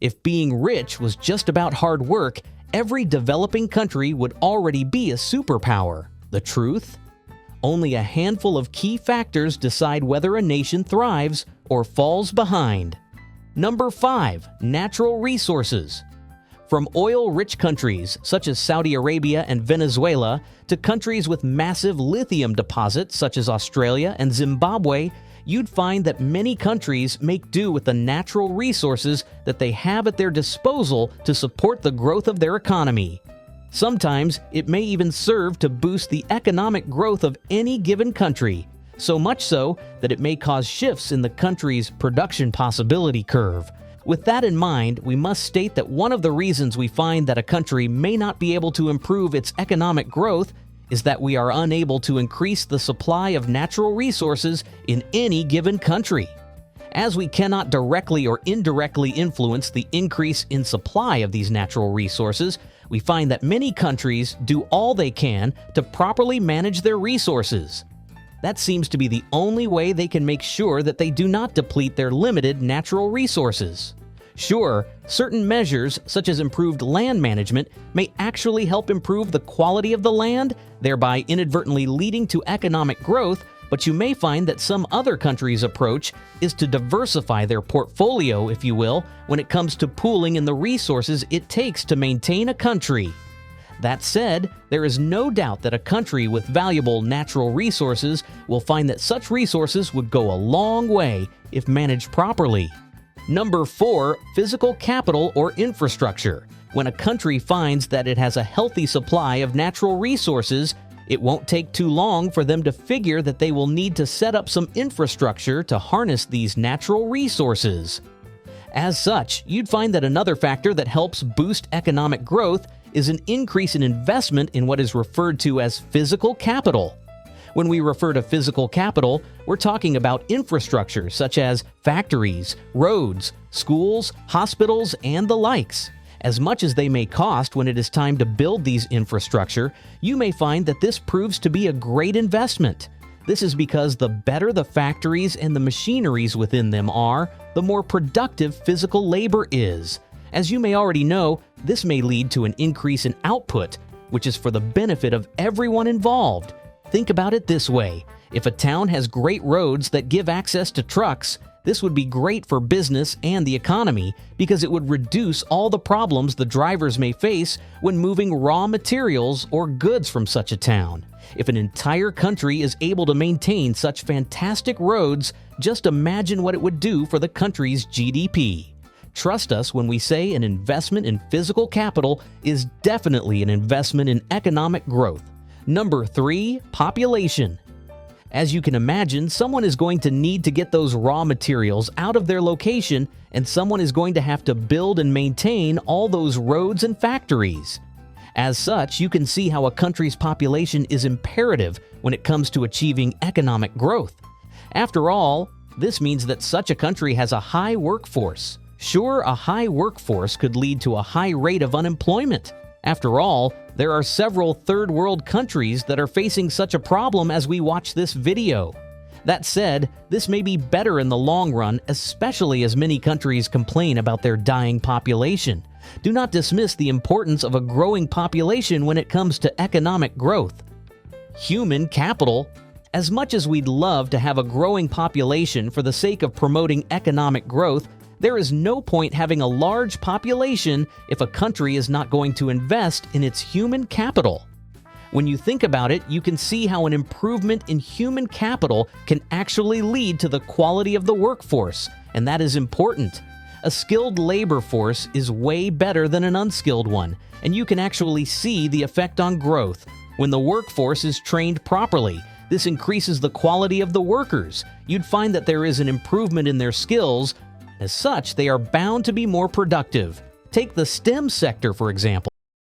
If being rich was just about hard work, every developing country would already be a superpower. The truth? Only a handful of key factors decide whether a nation thrives or falls behind. Number 5. Natural resources. From oil-rich countries such as Saudi Arabia and Venezuela to countries with massive lithium deposits such as Australia and Zimbabwe, you'd find that many countries make do with the natural resources that they have at their disposal to support the growth of their economy. Sometimes it may even serve to boost the economic growth of any given country, so much so that it may cause shifts in the country's production possibility curve. With that in mind, we must state that one of the reasons we find that a country may not be able to improve its economic growth is that we are unable to increase the supply of natural resources in any given country. As we cannot directly or indirectly influence the increase in supply of these natural resources, we find that many countries do all they can to properly manage their resources. That seems to be the only way they can make sure that they do not deplete their limited natural resources. Sure, certain measures, such as improved land management, may actually help improve the quality of the land, thereby inadvertently leading to economic growth, but you may find that some other countries' approach is to diversify their portfolio, if you will, when it comes to pooling in the resources it takes to maintain a country. That said, there is no doubt that a country with valuable natural resources will find that such resources would go a long way if managed properly. Number 4. Physical capital or infrastructure. When a country finds that it has a healthy supply of natural resources, it won't take too long for them to figure that they will need to set up some infrastructure to harness these natural resources. As such, you'd find that another factor that helps boost economic growth is an increase in investment in what is referred to as physical capital. When we refer to physical capital, we're talking about infrastructure such as factories, roads, schools, hospitals, and the likes. As much as they may cost when it is time to build these infrastructure, you may find that this proves to be a great investment. This is because the better the factories and the machineries within them are, the more productive physical labor is. As you may already know, this may lead to an increase in output, which is for the benefit of everyone involved. Think about it this way. If a town has great roads that give access to trucks, this would be great for business and the economy because it would reduce all the problems the drivers may face when moving raw materials or goods from such a town. If an entire country is able to maintain such fantastic roads, just imagine what it would do for the country's GDP. Trust us when we say an investment in physical capital is definitely an investment in economic growth. Number 3. Population. As you can imagine, someone is going to need to get those raw materials out of their location, and someone is going to have to build and maintain all those roads and factories. As such, you can see how a country's population is imperative when it comes to achieving economic growth. After all, this means that such a country has a high workforce. Sure, a high workforce could lead to a high rate of unemployment. After all, there are several third-world countries that are facing such a problem as we watch this video. That said, this may be better in the long run, especially as many countries complain about their dying population. Do not dismiss the importance of a growing population when it comes to economic growth. Human capital. As much as we'd love to have a growing population for the sake of promoting economic growth, there is no point having a large population if a country is not going to invest in its human capital. When you think about it, you can see how an improvement in human capital can actually lead to the quality of the workforce, and that is important. A skilled labor force is way better than an unskilled one, and you can actually see the effect on growth. When the workforce is trained properly, this increases the quality of the workers. You'd find that there is an improvement in their skills. As such, they are bound to be more productive. Take the STEM sector, for example.